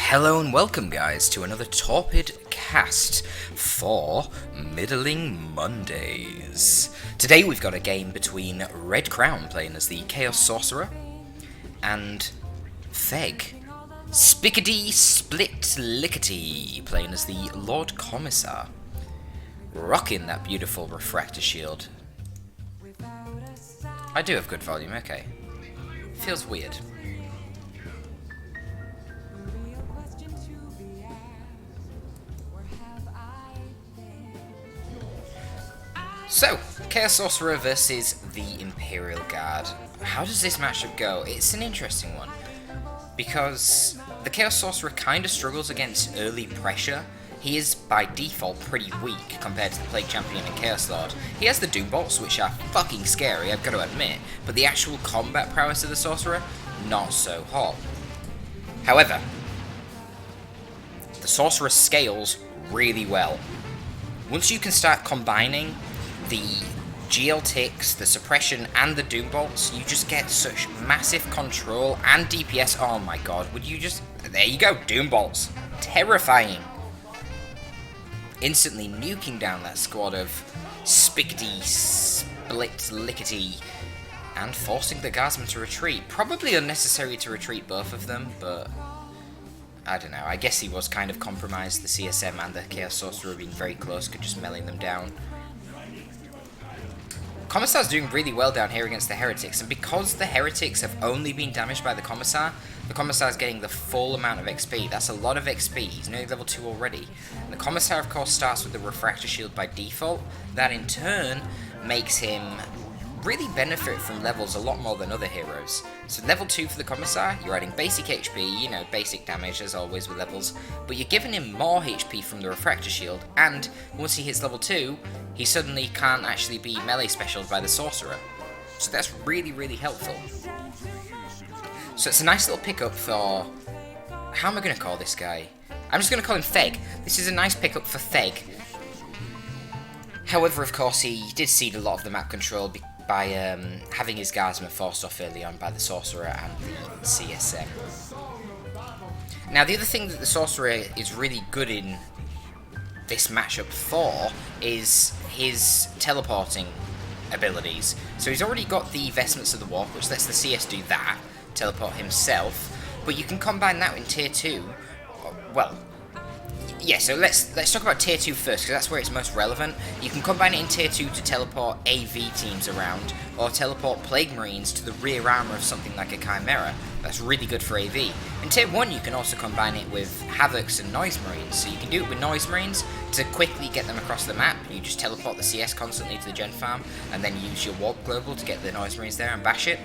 Hello and welcome guys to another Torpid cast for Middling Mondays. Today we've got a game between Red Crown playing as the Chaos Sorcerer and Feg Spickety Split Lickety playing as the Lord Commissar. Rocking that beautiful refractor shield. I do have good volume, okay. Feels weird. So, Chaos Sorcerer versus the Imperial Guard. How does this matchup go? It's an interesting one, because the Chaos Sorcerer kind of struggles against early pressure. He is, by default, pretty weak compared to the Plague Champion and Chaos Lord. He has the Doom Bolts, which are fucking scary, I've got to admit, but the actual combat prowess of the Sorcerer, not so hot. However, the Sorcerer scales really well. Once you can start combining the GL ticks, the suppression, and the Doom Bolts, you just get such massive control and DPS. Oh my god, would you just... There you go, Doom Bolts. Terrifying. Instantly nuking down that squad of Spickety, Split, Lickety, and forcing the Guardsmen to retreat. Probably unnecessary to retreat both of them, but... I don't know, I guess he was kind of compromised. The CSM and the Chaos Sorcerer being very close, could just melling them down. Commissar's doing really well down here against the Heretics, and because the Heretics have only been damaged by the Commissar's getting the full amount of XP. That's a lot of XP. He's nearly level 2 already. And the Commissar, of course, starts with the Refractor Shield by default. That, in turn, makes him really benefit from levels a lot more than other heroes. So level 2 for the Commissar, you're adding basic HP, you know, basic damage as always with levels, but you're giving him more HP from the Refractor Shield, and once he hits level 2, he suddenly can't actually be melee specialed by the Sorcerer. So that's really, really helpful. So it's a nice little pickup for... How am I going to call this guy? I'm just going to call him Feg. This is a nice pickup for Feg. However, of course, he did cede a lot of the map control by having his Guardsmen forced off early on by the Sorcerer and the CSM. Now, the other thing that the Sorcerer is really good in this matchup for is his teleporting abilities. So he's already got the Vestments of the Warp, which lets the CS do that, teleport himself, but you can combine that in Tier 2, well... Yeah, so let's talk about Tier 2 first, because that's where it's most relevant. You can combine it in Tier 2 to teleport AV teams around, or teleport Plague Marines to the rear armor of something like a Chimera. That's really good for AV. In Tier 1, you can also combine it with Havocs and Noise Marines. So you can do it with Noise Marines to quickly get them across the map. You just teleport the CS constantly to the Gen Farm, and then use your Warp Global to get the Noise Marines there and bash it.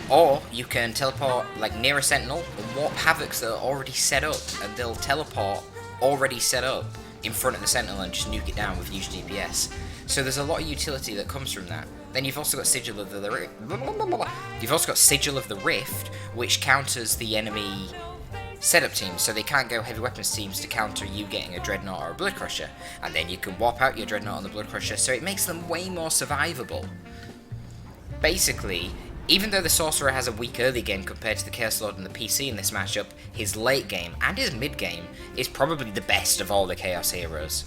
Or you can teleport, like, near a Sentinel, and warp Havocs that are already set up, and they'll teleport already set up in front of the Sentinel and just nuke it down with huge DPS. So there's a lot of utility that comes from that. Then you've also got Sigil of the Rift, which counters the enemy setup teams, so they can't go heavy weapons teams to counter you getting a Dreadnought or a Blood Crusher. And then you can warp out your Dreadnought and the Blood Crusher, so it makes them way more survivable. Basically, even though the Sorcerer has a weak early game compared to the Chaos Lord and the PC in this matchup, his late game and his mid game is probably the best of all the Chaos heroes.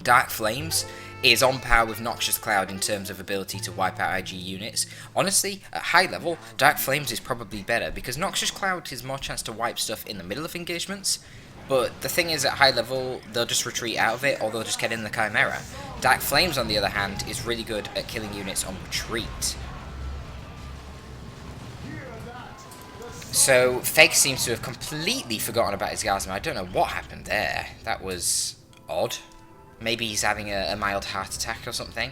Dark Flames is on par with Noxious Cloud in terms of ability to wipe out IG units. Honestly, at high level, Dark Flames is probably better, because Noxious Cloud has more chance to wipe stuff in the middle of engagements, but the thing is, at high level, they'll just retreat out of it, or they'll just get in the Chimera. Dark Flames, on the other hand, is really good at killing units on retreat. So, Feg seems to have completely forgotten about his Guardsman. I don't know what happened there. That was odd. Maybe he's having a mild heart attack or something,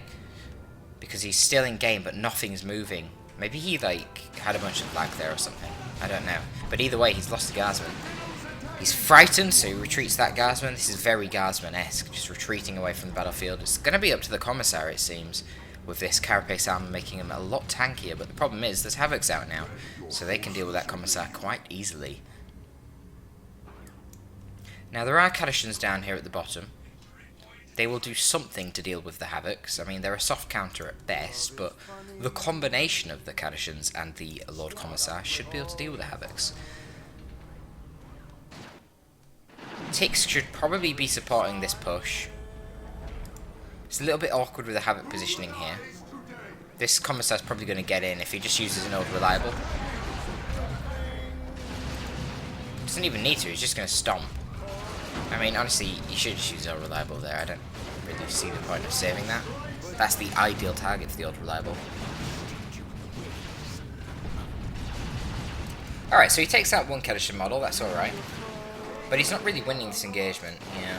because he's still in game but nothing's moving. Maybe he, like, had a bunch of lag there or something. I don't know. But either way, he's lost the Guardsman. He's frightened, so he retreats that Guardsman. This is very Guardsman-esque, just retreating away from the battlefield. It's going to be up to the Commissar, it seems, with this Carapace armor making him a lot tankier, but the problem is there's Havocs out now, so they can deal with that Commissar quite easily. Now, there are Catachans down here at the bottom. They will do something to deal with the Havocs. I mean, they're a soft counter at best, but the combination of the Catachans and the Lord Commissar should be able to deal with the Havocs. Tix should probably be supporting this push. It's a little bit awkward with the Havoc positioning here. This Commissar's probably going to get in if he just uses an old reliable. Doesn't even need to, he's just going to stomp. I mean, honestly, you should just use old reliable there. I don't really see the point of saving that. That's the ideal target for the old reliable. Alright, so he takes out one Kedishin model, that's alright. But he's not really winning this engagement, yeah.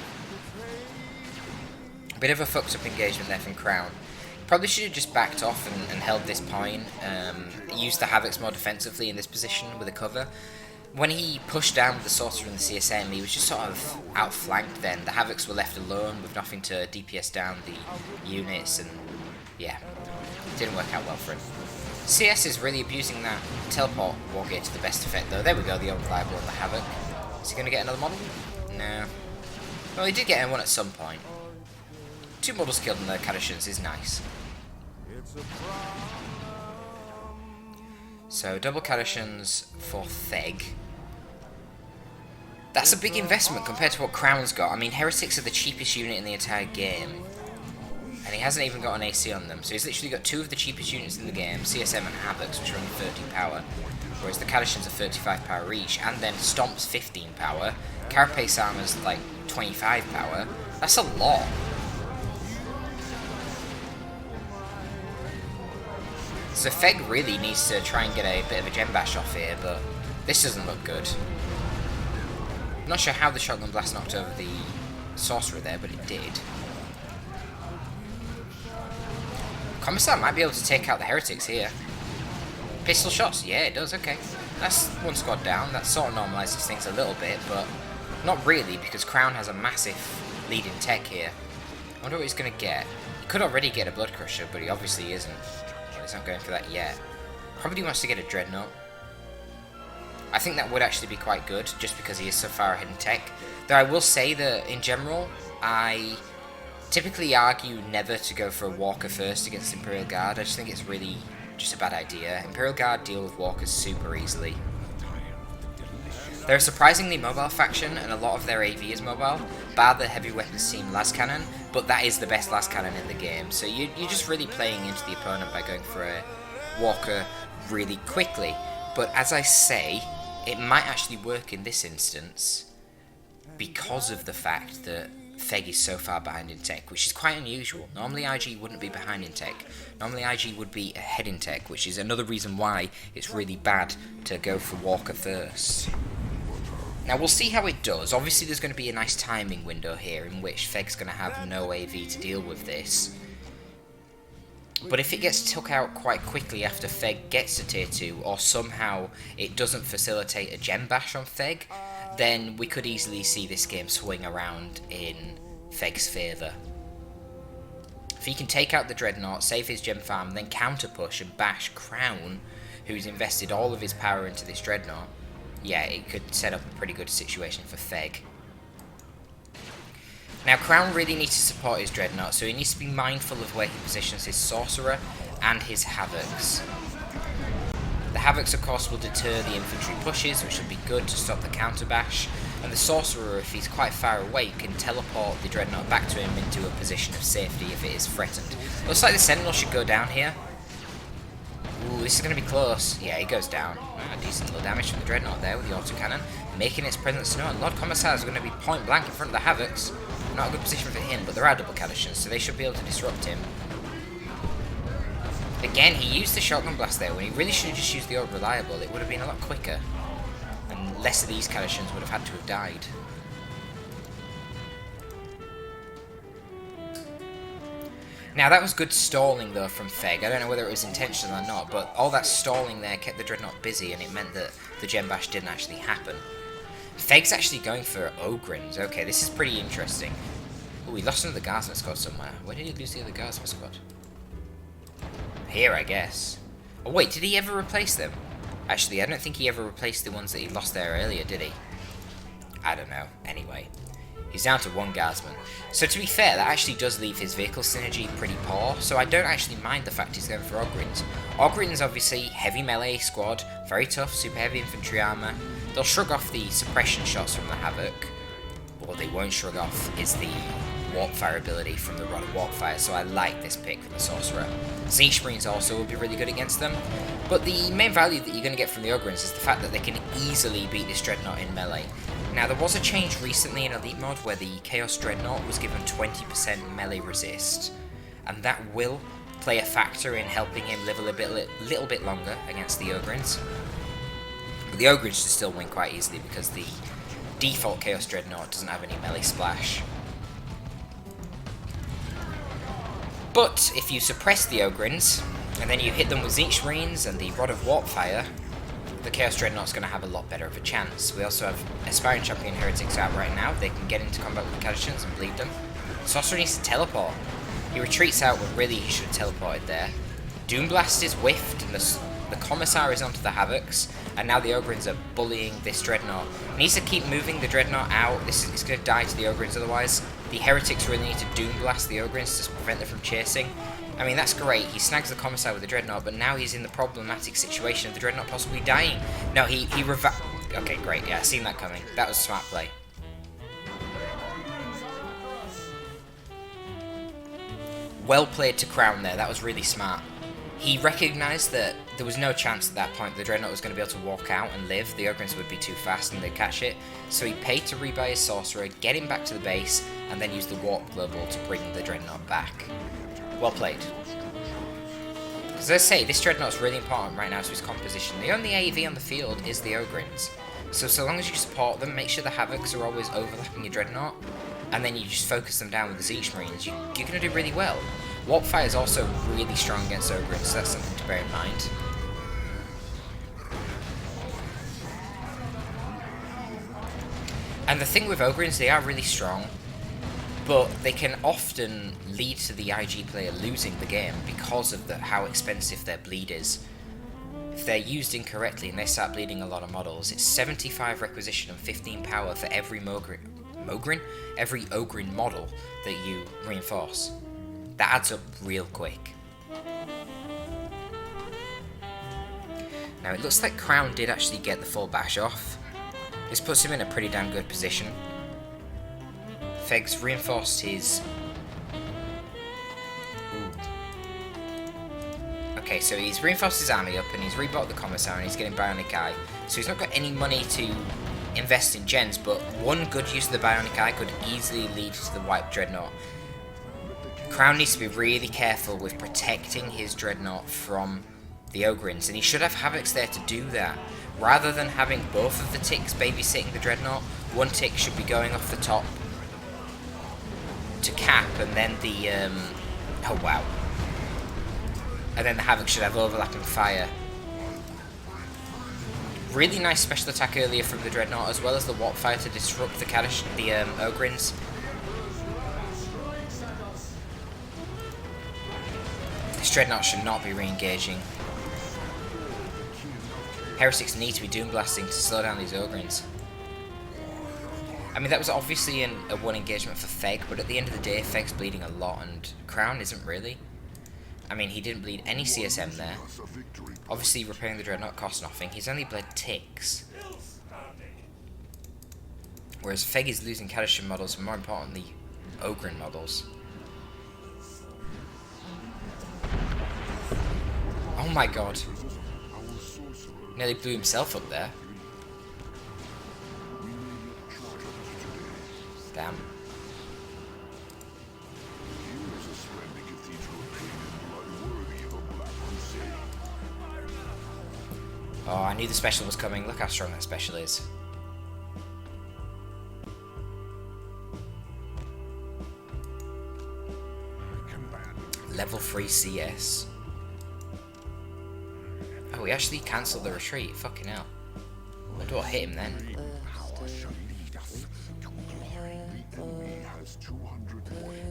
Bit of a fucked up engagement there from Crown. Probably should have just backed off and held this point. Used the Havocs more defensively in this position with a cover. When he pushed down with the Sorcerer and the CSM, he was just sort of outflanked then. The Havocs were left alone with nothing to DPS down the units, and yeah, didn't work out well for him. CS is really abusing that teleport wargear to the best effect though. There we go, the unreliable on the Havoc. Is he going to get another model? No. Well, he did get in one at some point. 2 models killed in the Kadishans is nice. So, double Kadishans for Theg. That's a big investment compared to what Crown's got. I mean, Heretics are the cheapest unit in the entire game. And he hasn't even got an AC on them. So he's literally got 2 of the cheapest units in the game, CSM and Havocs, which are only 13 power. Whereas the Kadishans are 35 power each. And then Stomp's 15 power. Carapace Armor's like 25 power. That's a lot. So Feg really needs to try and get a bit of a gem bash off here, but this doesn't look good. I'm not sure how the Shotgun Blast knocked over the Sorcerer there, but it did. Commissar might be able to take out the Heretics here. Pistol shots? Yeah, it does, okay. That's 1 squad down. That sort of normalises things a little bit, but not really, because Crown has a massive lead in tech here. I wonder what he's going to get. He could already get a Blood Crusher, but he obviously isn't. He's not going for that yet. Probably wants to get a Dreadnought. I think that would actually be quite good, just because he is so far ahead in tech. Though I will say that, in general, I typically argue never to go for a Walker first against Imperial Guard. I just think it's really just a bad idea. Imperial Guard deal with Walkers super easily. They're a surprisingly mobile faction, and a lot of their AV is mobile, bar the heavy weapons team las cannon, but that is the best las cannon in the game, so you're just really playing into the opponent by going for a Walker really quickly. But as I say, it might actually work in this instance because of the fact that Feg is so far behind in tech, which is quite unusual. Normally IG wouldn't be behind in tech. Normally IG would be ahead in tech, which is another reason why it's really bad to go for Walker first. Now we'll see how it does. Obviously there's going to be a nice timing window here in which Feg's going to have no AV to deal with this. But if it gets took out quite quickly after Feg gets to tier 2, or somehow it doesn't facilitate a gem bash on Feg, then we could easily see this game swing around in Feg's favour. If he can take out the Dreadnought, save his gem farm, then counter push and bash Crown, who's invested all of his power into this Dreadnought, yeah, it could set up a pretty good situation for Feg. Now, Crown really needs to support his Dreadnought, so he needs to be mindful of where he positions his Sorcerer and his Havocs. The Havocs, of course, will deter the infantry pushes, which will be good to stop the counter bash, and the Sorcerer, if he's quite far away, can teleport the Dreadnought back to him into a position of safety if it is threatened. Looks like the Sentinel should go down here. Ooh, this is going to be close. Yeah, he goes down. Decent little damage from the Dreadnought there with the autocannon, making its presence known. Lord Commissar is going to be point blank in front of the Havocs. Not a good position for him, but there are double Kadishans, so they should be able to disrupt him. Again, he used the Shotgun Blast there when he really should have just used the old Reliable. It would have been a lot quicker, and less of these Kadishans would have had to have died. Now, that was good stalling, though, from Feg. I don't know whether it was intentional or not, but all that stalling there kept the Dreadnought busy, and it meant that the Gem Bash didn't actually happen. Feg's actually going for Ogryns. Okay, this is pretty interesting. Oh, he lost another Guardsman squad somewhere. Where did he lose the other Guardsman squad? Here, I guess. Oh, wait, did he ever replace them? Actually, I don't think he ever replaced the ones that he lost there earlier, did he? I don't know. Anyway. He's down to 1 Guardsman. So to be fair, that actually does leave his vehicle synergy pretty poor, so I don't actually mind the fact he's going for Ogryns. Ogryns, obviously, heavy melee squad, very tough, super heavy infantry armour. They'll shrug off the suppression shots from the Havoc. Oh, or they won't shrug off, is the Warp Fire ability from the Rod of Warp Fire, so I like this pick from the Sorcerer. Siege Marines also will be really good against them, but the main value that you're going to get from the Ogryns is the fact that they can easily beat this Dreadnought in melee. Now, there was a change recently in Elite Mod where the Chaos Dreadnought was given 20% melee resist, and that will play a factor in helping him live a little bit longer against the Ogryns. But the Ogryns should still win quite easily because the default Chaos Dreadnought doesn't have any melee splash. But if you suppress the Ogryns, and then you hit them with Siege Marines and the Rod of Warp Fire, the Chaos Dreadnought's going to have a lot better of a chance. We also have Aspiring Champion Heretics out right now. They can get into combat with the Cadishans and bleed them. Sorcerer needs to teleport. He retreats out when really he should have teleported there. Doomblast is whiffed, and the Commissar is onto the Havocs, and now the Ogryns are bullying this Dreadnought. He needs to keep moving the Dreadnought out. This is going to die to the Ogryns otherwise. The Heretics really need to Doomblast the Ogryns to prevent them from chasing. I mean, that's great. He snags the Commissar with the Dreadnought, but now he's in the problematic situation of the Dreadnought possibly dying. No, he okay, great. Yeah, I seen that coming. That was a smart play. Well played to Crown there. That was really smart. He recognised that there was no chance at that point the Dreadnought was going to be able to walk out and live. The Ogryns would be too fast and they'd catch it. So he paid to rebuy his Sorcerer, get him back to the base, and then use the Warp Global to bring the Dreadnought back. Well played. As I say, this Dreadnought's really important right now to his composition. The only AEV on the field is the Ogryns. So long as you support them, make sure the Havocs are always overlapping your Dreadnought, and then you just focus them down with the Siege Marines, you're going to do really well. Warp Fire is also really strong against Ogryns, so that's something to bear in mind. And the thing with Ogryns, they are really strong, but they can often lead to the IG player losing the game because of how expensive their bleed is. If they're used incorrectly and they start bleeding a lot of models, it's 75 requisition and 15 power for every every Ogryn model that you reinforce. That adds up real quick. Now it looks like Crown did actually get the full bash off. This puts him in a pretty damn good position. Feg's reinforced his... Okay, so he's reinforced his army up and he's rebought the Commissar and he's getting Bionic Eye. So he's not got any money to invest in gens, but one good use of the Bionic Eye could easily lead to the Wipe Dreadnought. Crown needs to be really careful with protecting his Dreadnought from the Ogryns, and he should have Havocs there to do that. Rather than having both of the ticks babysitting the Dreadnought, one tick should be going off the top to cap, and then the oh wow. And then the Havoc should have overlapping fire. Really nice special attack earlier from the Dreadnought, as well as the Warp Fire to disrupt the Ogryns. This Dreadnought should not be re-engaging. Heretics need to be Doom Blasting to slow down these Ogryns. I mean, that was obviously a one engagement for Feg, but at the end of the day, Feg's bleeding a lot, and Crown isn't really. I mean, he didn't bleed any CSM there. Obviously, repairing the Dreadnought costs nothing. He's only bled ticks. Whereas Feg is losing Kadishan models, and more importantly, Ogryn models. Oh my god. Nearly blew himself up there. Damn. Oh, I knew the special was coming. Look how strong that special is. Level 3 CS. Oh, he actually cancelled the retreat. Fucking hell. I wonder what hit him then.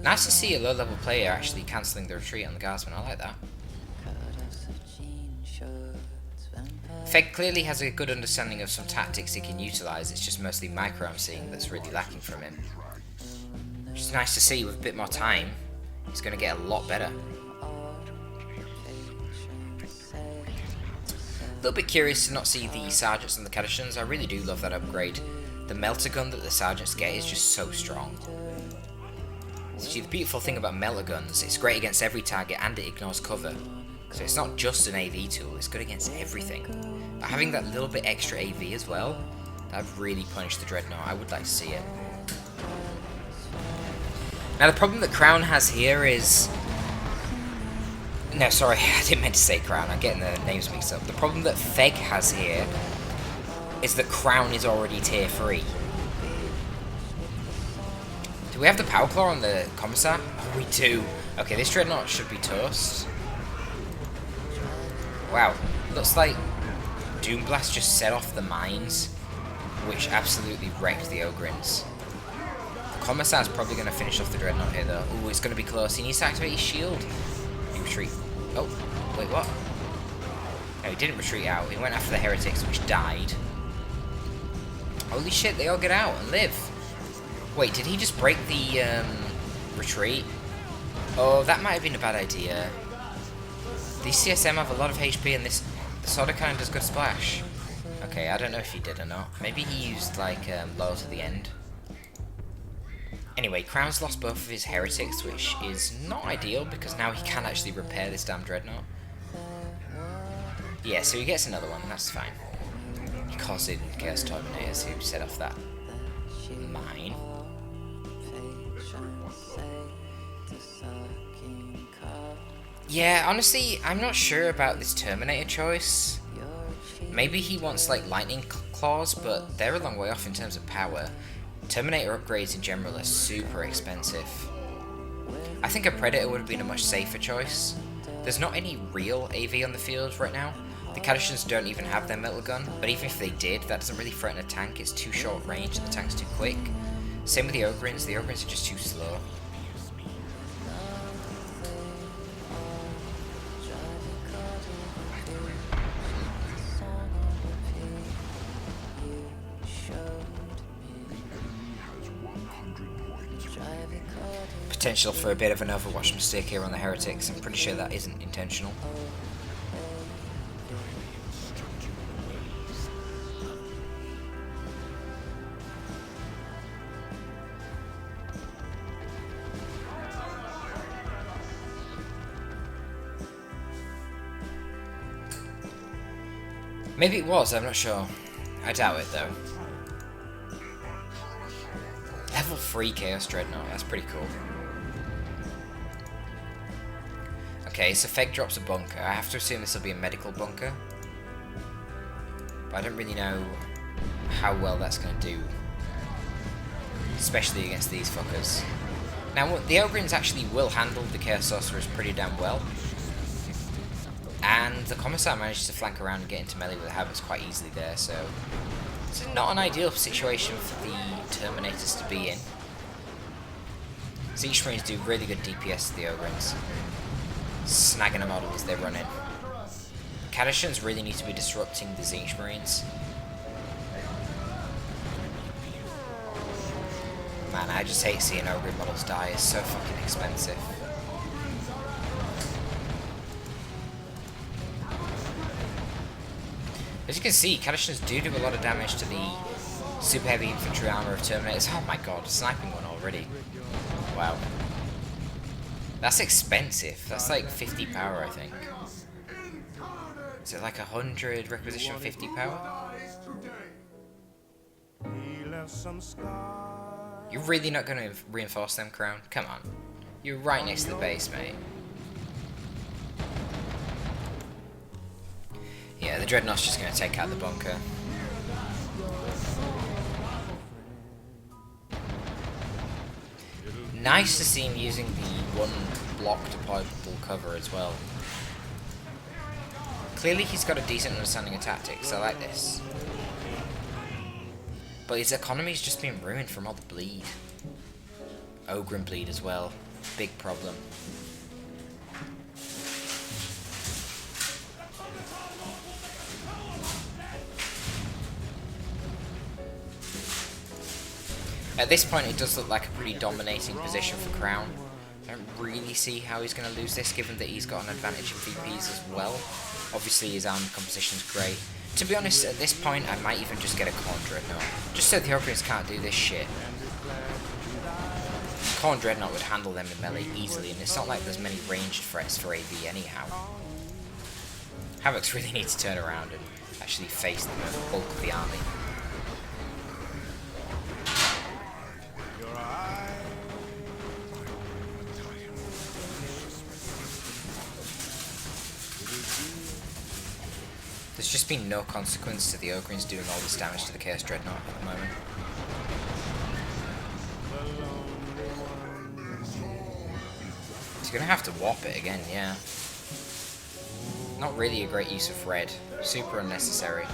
Nice to see a low-level player actually cancelling the retreat on the Guardsman. I like that. Feg clearly has a good understanding of some tactics he can utilise. It's just mostly micro I'm seeing that's really lacking from him. Which is nice to see. With a bit more time, he's going to get a lot better. A little bit curious to not see the Sergeants and the Cadishans. I really do love that upgrade. The melter gun that the sergeants get is just so strong. See, the beautiful thing about melter guns, it's great against every target and it ignores cover. So it's not just an AV tool, it's good against everything. But having that little bit extra AV as well, that would really punish the Dreadnought. I would like to see it. Now the problem that Crown has here is... No, sorry, I didn't mean to say Crown, I'm getting the names mixed up. The problem that Feg has here is that Crown is already tier 3. Do we have the Power Claw on the Commissar? Oh, we do. Okay, this Dreadnought should be toast. Wow, looks like Doomblast just set off the mines, which absolutely wrecked the Ogryns. The Commissar's probably going to finish off the Dreadnought here, though. Ooh, it's going to be close. He needs to activate his shield. He retreat. Oh, wait, what? No, he didn't retreat out. He went after the Heretics, which died. Holy shit, they all get out and live. Wait, did he just break the retreat? Oh, that might have been a bad idea. These CSM have a lot of HP and this Sword Cannon does good splash. Okay, I don't know if he did or not. Maybe he used like low to the end. Anyway, Crown's lost both of his Heretics, which is not ideal because now he can actually repair this damn Dreadnought. Yeah, so he gets another one, that's fine. He caused in Chaos Terminators who set off that mine. Yeah, honestly, I'm not sure about this Terminator choice. Maybe he wants like Lightning Claws, but they're a long way off in terms of power. Terminator upgrades in general are super expensive. I think a Predator would have been a much safer choice. There's not any real AV on the field right now. The Catachans don't even have their metal gun, but even if they did, that doesn't really threaten a tank. It's too short range and the tank's too quick. Same with the Ogryns are just too slow. Potential for a bit of an Overwatch mistake here on the Heretics. I'm pretty sure that isn't intentional. Maybe it was, I'm not sure. I doubt it though. Level 3 Chaos Dreadnought, that's pretty cool. Okay, so Feg drops a bunker. I have to assume this will be a medical bunker. But I don't really know how well that's going to do. Especially against these fuckers. Now, the Ogryns actually will handle the Chaos Sorcerers pretty damn well. And the Commissar managed to flank around and get into melee with the Habits quite easily there, so... It's not an ideal situation for the Terminators to be in. Siege Marines do really good DPS to the Ogryns. Snagging them out as they run in. Catachans really need to be disrupting the Siege Marines. Man, I just hate seeing Ogryn models die, it's so fucking expensive. As you can see, Catachans do a lot of damage to the super heavy infantry armor of Terminators. Oh my god, sniping one already. Wow. That's expensive. That's like 50 power, I think. Is it like 100 requisition 50 power? You're really not going to reinforce them, Crown? Come on. You're right next to the base, mate. Yeah, the Dreadnought's just going to take out the bunker. Nice to see him using the one block deployable cover as well. Clearly he's got a decent understanding of tactics, I like this. But his economy's just been ruined from all the bleed. Ogryn bleed as well. Big problem. At this point, it does look like a pretty dominating position for Crown. I don't really see how he's going to lose this, given that he's got an advantage in VPs as well. Obviously, his armor composition is great. To be honest, at this point, I might even just get a Khorne Dreadnought. Just so the Ogryns can't do this shit. Khorne Dreadnought would handle them in melee easily, and it's not like there's many ranged threats for AV anyhow. Havocs really need to turn around and actually face the bulk of the army. There's just been no consequence to the Ogryns doing all this damage to the Chaos Dreadnought at the moment. He's gonna have to warp it again, yeah. Not really a great use of red. Super unnecessary.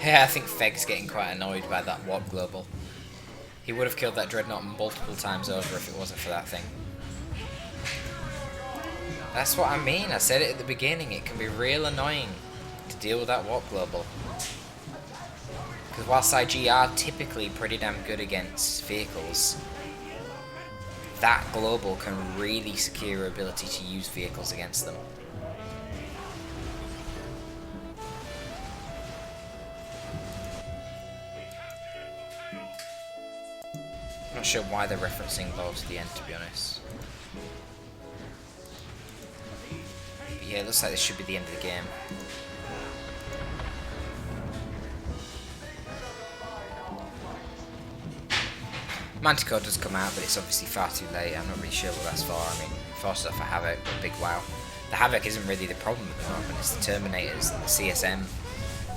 Yeah, I think Feg's getting quite annoyed by that warp global. He would have killed that Dreadnought multiple times over if it wasn't for that thing. That's what I mean, I said it at the beginning, it can be real annoying to deal with that warp global. Because whilst IG are typically pretty damn good against vehicles, that global can really secure your ability to use vehicles against them. I'm not sure why they're referencing Bow to the end, to be honest. But yeah, it looks like this should be the end of the game. Manticore does come out, but it's obviously far too late. I'm not really sure what that's for. I mean, forced off for Havoc, but big wow. The Havoc isn't really the problem at the moment, it's the Terminators and the CSM.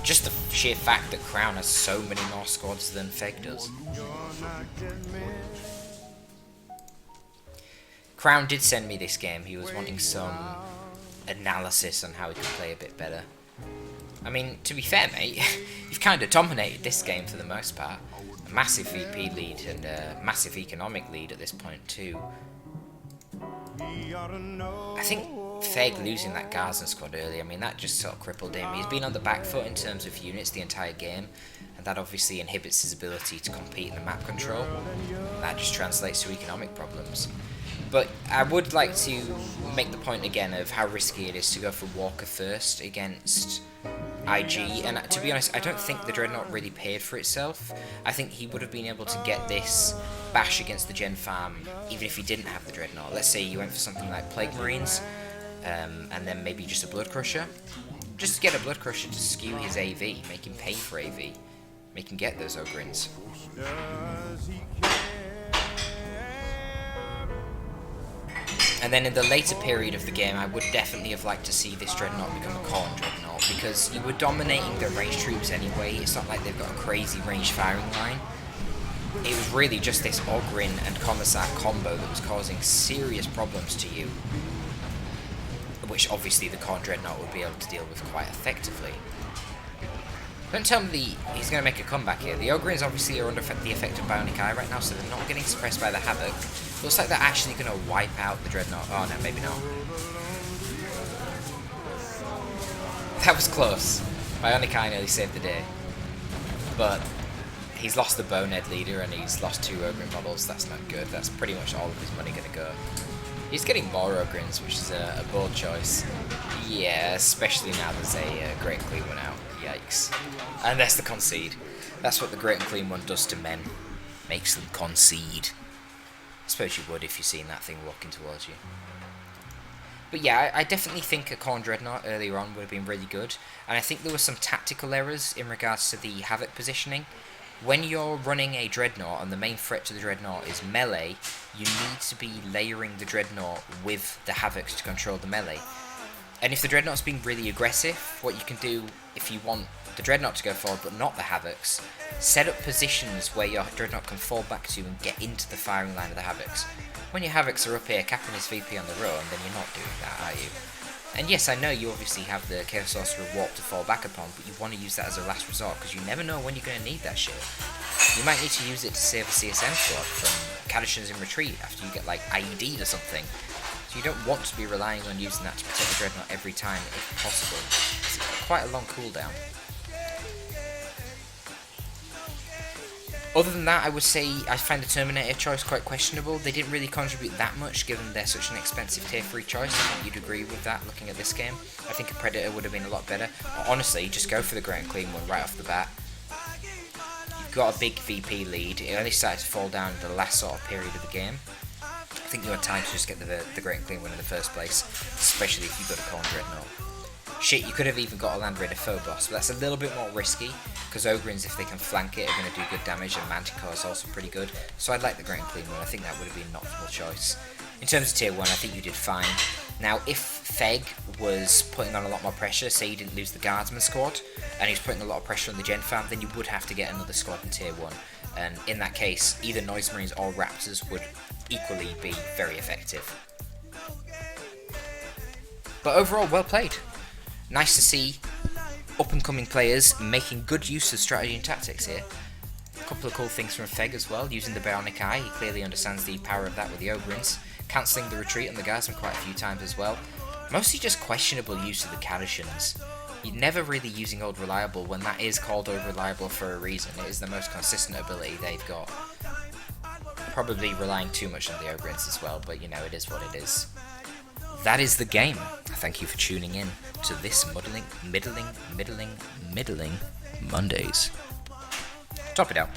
Just the sheer fact that Crown has so many more squads than Feg does. Crown did send me this game, he was wanting some analysis on how he could play a bit better. I mean, to be fair mate, you've kind of dominated this game for the most part. A massive VP lead and a massive economic lead at this point too. I think Feg losing that Garzan squad early, I mean that just sort of crippled him. He's been on the back foot in terms of units the entire game, and that obviously inhibits his ability to compete in the map control. That just translates to economic problems. But I would like to make the point again of how risky it is to go for Walker first against IG, and to be honest, I don't think the Dreadnought really paid for itself. I think he would have been able to get this bash against the Gen Farm even if he didn't have the Dreadnought. Let's say you went for something like Plague Marines, and then maybe just a Blood Crusher. Just to get a Blood Crusher to skew his AV, make him pay for AV, make him get those Ogryns. And then in the later period of the game, I would definitely have liked to see this Dreadnought become a Khorne Dreadnought, because you were dominating the ranged troops anyway. It's not like they've got a crazy ranged firing line. It was really just this Ogryn and Commissar combo that was causing serious problems to you, which obviously the Khorne Dreadnought would be able to deal with quite effectively. Don't tell me he's going to make a comeback here. The Ogryns obviously are under the effect of Bionic Eye right now, so they're not getting suppressed by the Havoc. Looks like they're actually going to wipe out the Dreadnought. Oh no, maybe not. That was close. Bionic Eye nearly saved the day. But he's lost the Bonehead leader and he's lost 2 Ogryn models. That's not good. That's pretty much all of his money going to go. He's getting more Ogryns, which is a bold choice. Yeah, especially now there's a Great and Clean One out. Yikes. And that's the concede. That's what the Great and Clean One does to men. Makes them concede. I suppose you would if you've seen that thing walking towards you. But yeah, I definitely think a Khorne Dreadnought earlier on would have been really good. And I think there were some tactical errors in regards to the Havoc positioning. When you're running a Dreadnought and the main threat to the Dreadnought is melee, you need to be layering the Dreadnought with the Havocs to control the melee. And if the Dreadnought's being really aggressive, what you can do if you want the Dreadnought to go forward but not the Havocs, set up positions where your Dreadnought can fall back to and get into the firing line of the Havocs. When your Havocs are up here capping his VP on the road, then you're not doing that, are you? And yes, I know you obviously have the Chaos Sorcerer warp to fall back upon, but you want to use that as a last resort, because you never know when you're going to need that shit. You might need to use it to save a CSM squad from Cadishans in retreat after you get like IED'd or something. So you don't want to be relying on using that to protect the Dreadnought every time if possible. It's quite a long cooldown. Other than that, I would say I find the Terminator choice quite questionable. They didn't really contribute that much, given they're such an expensive tier 3 choice. I think you'd agree with that, looking at this game. I think a Predator would have been a lot better. Honestly, just go for the Great and Clean one right off the bat. You've got a big VP lead. It only started to fall down in the last sort of period of the game. I think you had time to just get the Great and Clean one in the first place, especially if you've got a Corn Dreadnought. Shit, you could have even got a Land Raider Phobos, but that's a little bit more risky, because Ogryns, if they can flank it, are going to do good damage, and Manticore is also pretty good, so I'd like the Great and Clean one. I think that would have been an optimal choice. In terms of tier 1, I think you did fine. Now, if Feg was putting on a lot more pressure, say you didn't lose the Guardsman squad, and he was putting a lot of pressure on the Gen Farm, then you would have to get another squad in tier 1, and in that case, either Noise Marines or Raptors would equally be very effective. But overall, well played. Nice to see up-and-coming players making good use of strategy and tactics here. A couple of cool things from Feg as well, using the Bionic Eye. He clearly understands the power of that with the Ogryns. Cancelling the retreat on the Guardsman quite a few times as well. Mostly just questionable use of the Cadishans. You're never really using Old Reliable when that is called Old Reliable for a reason. It is the most consistent ability they've got. Probably relying too much on the Ogryns as well, but you know, it is what it is. That is the game. Thank you for tuning in to this middling Mondays. Top it out.